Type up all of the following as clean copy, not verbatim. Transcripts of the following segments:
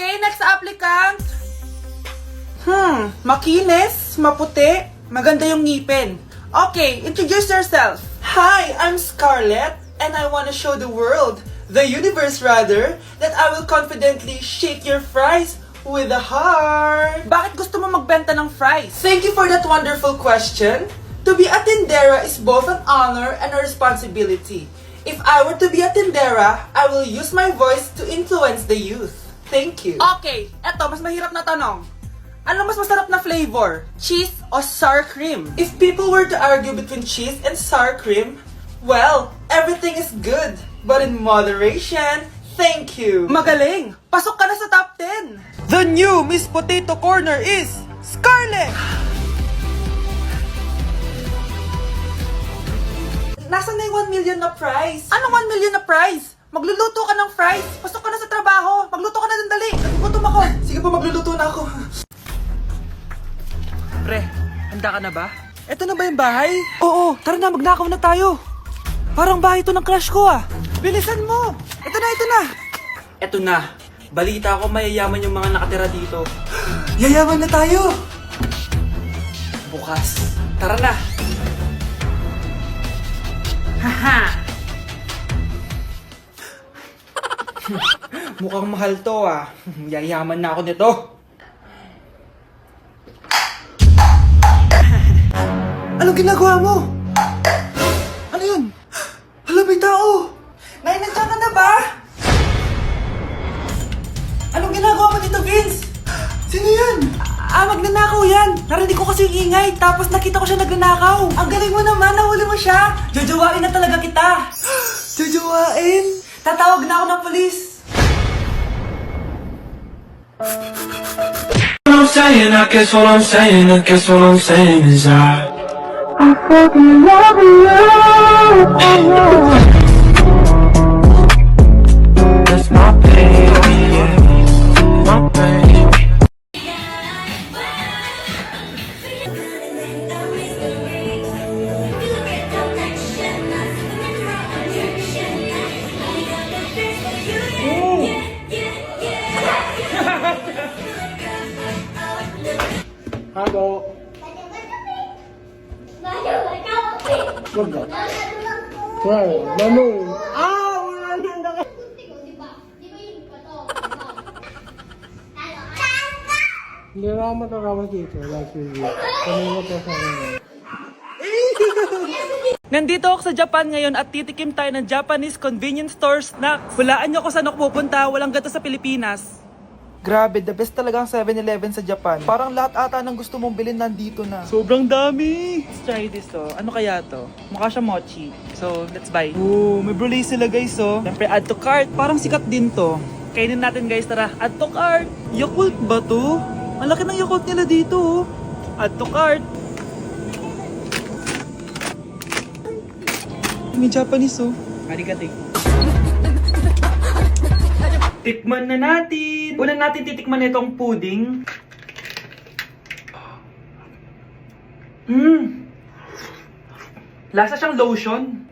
Okay, next applicant. Makinis, maputi, maganda yung ngipin. Okay, introduce yourself. Hi, I'm Scarlett, and I want to show the world, the universe rather, that I will confidently shake your fries with a heart. Bakit gusto mo magbenta ng fries? Thank you for that wonderful question. To be a tindera is both an honor and a responsibility. If I were to be a tindera, I will use my voice to influence the youth. Thank you. Okay, eto, mas mahirap na tanong. Ano mas masarap na flavor? Cheese o sour cream? If people were to argue between cheese and sour cream, well, everything is good, but in moderation. Thank you. Magaling! Pasok ka na sa top 10! The new Miss Potato Corner is Scarlett! Nasaan na yung 1 million na prize? Anong 1 million na prize? Magluluto ka ng fries. Pasok ka na sa trabaho. Magluto ka na ng dali. Nagugutom ako. Sige po, magluluto na ako. Pre, handa ka na ba? Eto na ba yung bahay? Oo, tara na, magnakaw na tayo. Parang bahay to ng crush ko ah. Bilisan mo. Eto na, eto na. Eto na. Balita ko mayayaman yung mga nakatira dito. Yayaman na tayo. Bukas. Tara na. Haha. Mukhang mahal to ah. Yayaman na ako nito. Anong ginagawa mo? Ano yun? Hala, may tao! Nay, nandiyan ka na ba? Anong ginagawa mo dito, Vince? Sino yun? Magnanakaw yan! Narinig ko kasi yung ingay, tapos nakita ko siya nagnanakaw. Ang galing mo naman, nahuli mo siya! Jojowain na talaga kita! Jojowain? Tatawag na ako ng polis! I guess what I'm saying is I fucking love you. That's my baby, my baby. Halo. Wag ka. Well, Manu. Wala na ka. Hindi na ako matatawa dito. Last video. Kanina po sa akin. Nandito ako sa Japan ngayon at titikim tayo ng Japanese convenience store snacks. Hulaan nyo kung saan ako pupunta, walang gato sa Pilipinas. Grabe, the best talaga ang 7-Eleven sa Japan. Parang lahat ata ng gusto mong bilhin nandito na. Sobrang dami! Let's try this Ano kaya to? Mukha siya mochi. So, let's buy. Oh, may brulee sila guys Siyempre, add to cart. Parang sikat din to. Kainin natin guys, tara. Add to cart. Yakult ba to? Ang laki ng Yakult nila dito Add to cart. May Japanese Arigato. Tikman na natin! Una natin titikman itong pudding. Lasa siyang lotion.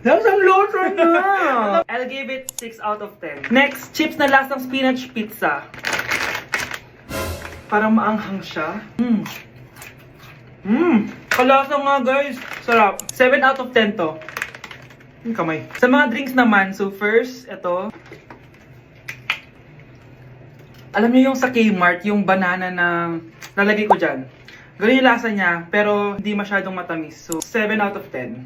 Lasang lotion na! I'll give it 6 out of 10. Next, chips na lasang spinach pizza. Parang maanghang siya. Kalasa nga guys. Sarap. 7 out of 10 to. Kamay. Sa mga drinks naman, so first, ito. Alam niyo yung sa Kmart, yung banana na lalagay ko dyan. Ganun yung lasa niya, pero hindi masyadong matamis. So, 7 out of 10.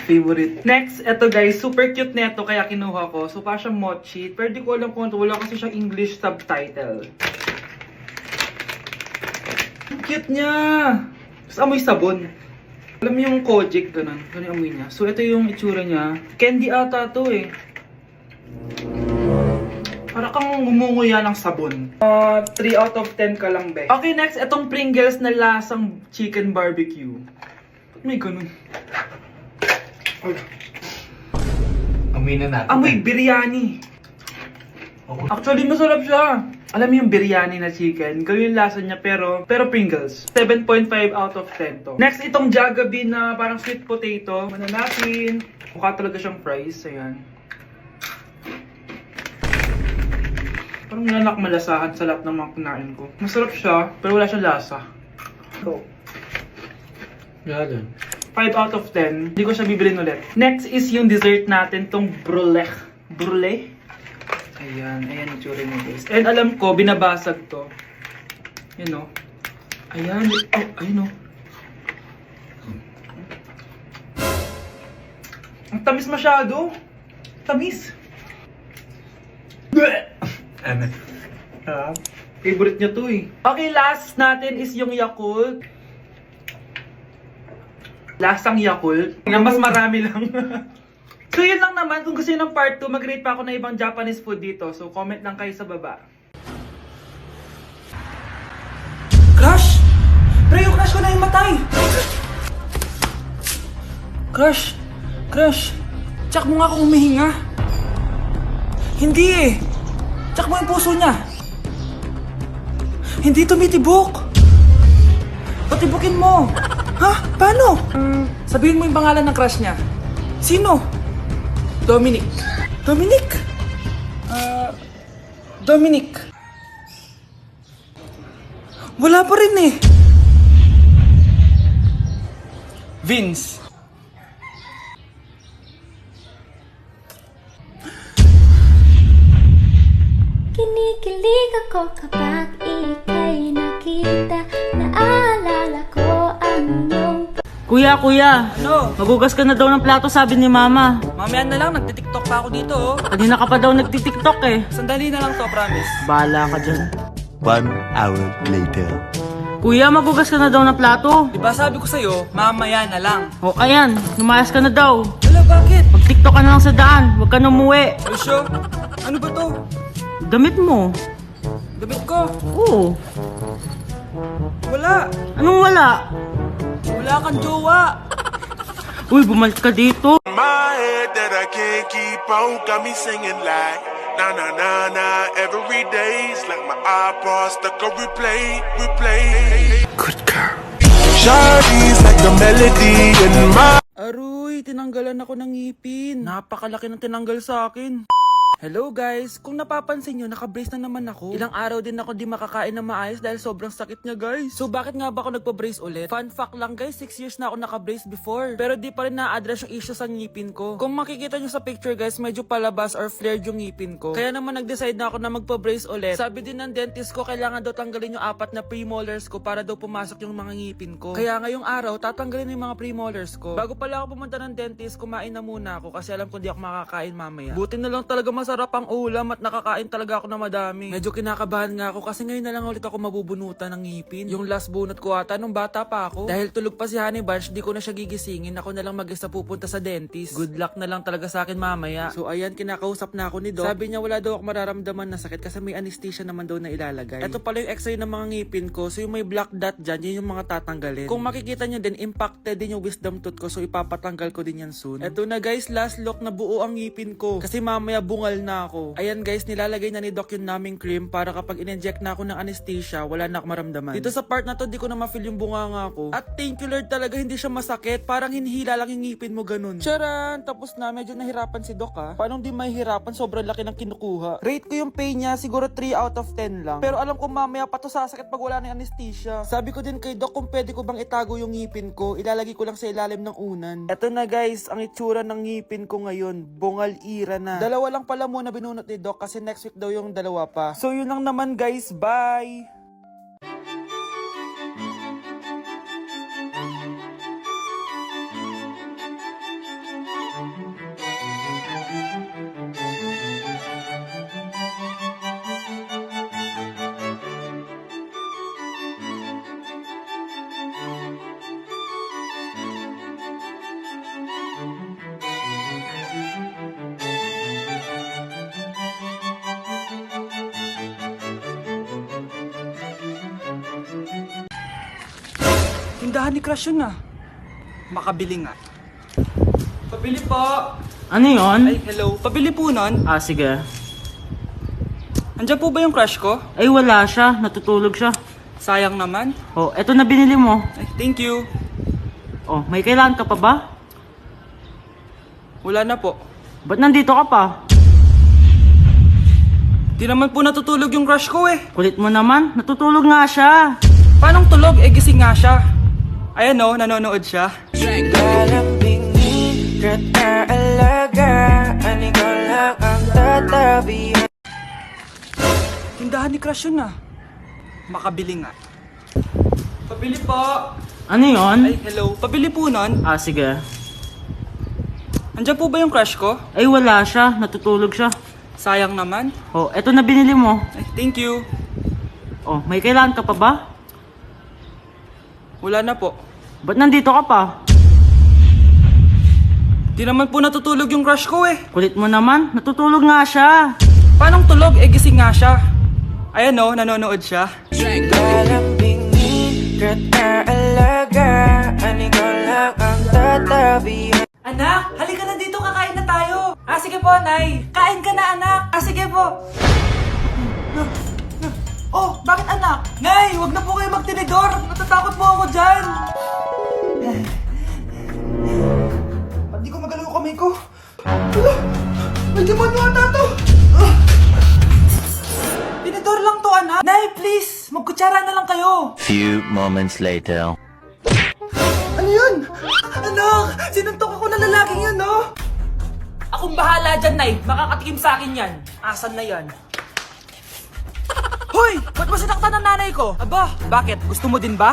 Favorite. Next, ito guys, super cute neto kaya kinuha ko. So, parang siyang mochi. Pero di ko alam kung ito. Wala kasi siyang English subtitle. Ang cute niya! Tapos amoy sabon. Alam mo yung Kojic, ganun. Ganun yung amoy niya. So, ito yung itsura niya. Candy ata to Para kang ngumunguya ng sabon. 3 out of 10 ka lang, be. Okay, next, itong Pringles na lasang chicken barbecue. May ganun. Amoy na natin. Amoy biryani. Actually, masarap siya. Alam mo yung biryani na chicken, ganun yung lasa niya, pero Pringles. 7.5 out of 10 to. Next, itong Jollibee na parang sweet potato. Ano natin? Mukha talaga siyang fries. Ayan. Parang nanak malasahan sa lahat ng mga kinain ko. Masarap siya, pero wala siyang lasa. So, Yan. 5 out of 10. Hindi ko siya bibilin ulit. Next is yung dessert natin, tong brulee. Brulee? Ayan, ayan yung tsura niya guys. And alam ko, binabasag to. Yun o. Ayan, oh, ayun o. Ang tamis masyado. Tamis. Favorite niya to eh. Okay, last natin is yung Yakult. Lasang Yakult. Na mas marami lang. So yun lang naman. Kung gusto nyo ng part 2, mag-rate pa ako ng ibang Japanese food dito. So comment lang kayo sa baba. Crush! Pre, yung crush ko na yung matay! Crush! Crush! Tsak mo nga ako humihinga. Hindi eh. Tsak mo yung puso niya. Hindi tumitibok. Patibukin mo. Ha? Paano? Sabihin mo yung pangalan ng crush niya. Sino? Dominic. Dominic? Dominic. Wala pa rin eh. Vince. Kinikilig ako kapag ika'y nakita. Naalala ko ang iyong Kuya, kuya, Ano? magugas ka na daw ng plato sabi ni mama. Mamaya na lang, nagtitiktok pa ako dito oh. Kanina ka pa daw nagtitiktok eh. Sandali na lang to, promise. Bahala ka dyan. 1 hour later. Kuya, magugas ka na daw ng plato. Diba sabi ko sa'yo, mamaya na lang. O ayan, lumayas ka na daw. Wala, bakit? Mag-tiktok ka na lang sa daan, huwag ka na umuwi. Osyo, ano ba to? Damit mo. Damit ko? Oo. Wala. Anong wala? Wala kang jowa. Uy, bumalik ka dito. My head that I can't keep on got me singing like na na na na every day's like my iPod stuck on replay. Good girl. Shawty's like the melody in my Aruy, tinanggalan ako ng ngipin. Napakalaki ng tinanggal sa akin. Hello guys! Kung napapansin nyo, naka-brace na naman ako. Ilang araw din ako di makakain na maayos dahil sobrang sakit niya guys. So bakit nga ba ako nagpa-brace ulit? Fun fact lang guys, 6 years na ako naka-brace before. Pero di pa rin na-address yung issue sa ngipin ko. Kung makikita nyo sa picture guys, medyo palabas or flared yung ngipin ko. Kaya naman nag-decide na ako na magpa-brace ulit. Sabi din ng dentist ko, kailangan daw tanggalin yung 4 na premolars ko para daw pumasok yung mga ngipin ko. Kaya ngayong araw, tatanggalin yung mga premolars ko. Bago pala ako pumunta ng dentist, kumain na muna ako kasi alam ko di ako makakain mamaya. Buti na lang talaga masarap ang ulam at nakakain talaga ako na madami. Medyo kinakabahan nga ako kasi ngayon na lang ulit ako mabubunutan ng ngipin. Yung last bunot ko ata nung bata pa ako. Dahil tulog pa si Honey Bunch, di ko na siya gigisingin. Ako na lang mag-isa pupunta sa dentist. Good luck na lang talaga sa akin mamaya. So ayan, kinakausap na ako ni Doc. Sabi niya wala daw ako mararamdaman na sakit kasi may anesthesia naman daw na ilalagay. Ito pala yung x-ray ng mga ngipin ko. So yung may black dot dyan, yun yung mga tatanggalin. Kung makikita nyo din, impacted din yung wisdom tooth ko. So ipapatanggal ko din yan soon. Ito na guys, last look na buo ang ngipin ko. Kasi mamaya bungal na ako. Ayan guys, nilalagay na ni Doc yung naming cream para kapag in-inject na ako ng anesthesia, wala na ako maramdaman. Dito sa part na to, di ko na ma-feel yung bunganga ko. At thank you Lord talaga, hindi siya masakit. Parang hinihila lang yung ngipin mo ganun. Charan! Tapos na, medyo nahirapan si Doc ha. Paano di mahihirapan? Sobrang laki ng kinukuha. Rate ko yung pain niya, siguro 3 out of 10 lang. Pero alam ko mamaya pa to sasakit pag wala na yung anesthesia. Sabi ko din kay Doc kung pwede ko bang itago yung ngipin ko, ilalagay ko lang sa ilalim ng unan. Eto na guys, ang itsura ng ngipin ko ngayon. Bungal ira na. Dalawa lang pala muna binunot ni Doc kasi next week daw yung dalawa pa. So yun lang naman guys, bye! Tindahan ni Crush yun ah. Makabili nga. Pabili po! Ano yon? Ay, hello. Pabili po nun. Ah, sige. Andiyan po ba yung crush ko? Ay, wala siya. Natutulog siya. Sayang naman. Oh, eto na binili mo. Ay, thank you. Oh, may kailangan ka pa ba? Wala na po. Ba't nandito ka pa? Di naman po natutulog yung crush ko eh. Kulit mo naman, natutulog nga siya. Paanong tulog? Eh, gising nga siya. Ayan o, nanonood siya. Tindahan ni crush yun ah. Makabili nga. Pabili po. Ano yon? Ay, hello. Pabili po nun. Ah, sige. Andiyan po ba yung crush ko? Ay, wala siya. Natutulog siya. Sayang naman. Oh, eto na binili mo. Ay, thank you. Oh, may kailangan ka pa ba? Wala na po. Ba't nandito ka pa? Di naman po natutulog yung crush ko eh. Kulit mo naman, natutulog nga siya. Paanong tulog? Eh, gising nga siya. Ayan o, nanonood siya. Anak, halika na dito, kakain na tayo. Ah, sige po, Nay. Kain ka na, anak. Ah, sige po. Oh, bakit anak? Nay, wag na po kayo magtinidor. Natatakot po ako dyan. Hindi ko magalaw yung kamay ko. Hala, may demonyo ata to. Tinidor lang to, anak. Nay, please, magkutsara na lang kayo. Few moments later. Ano yun? Anak, sinuntok ako na lalaking yun, no? Akong bahala dyan, Nay. Makakatikim sa akin yan. Asan na yan? Hoy! Ba't mo sinaktan ng nanay ko? Aba, bakit? Gusto mo din ba?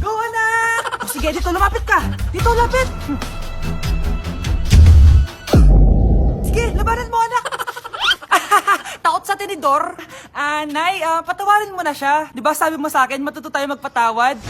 Go, anak! O sige, dito, lumapit ka! Dito, lapit! Sige, labanan mo, anak! Takot sa tinidor? Nay, patawarin mo na siya. Di ba sabi mo sa akin, matuto tayo magpatawad?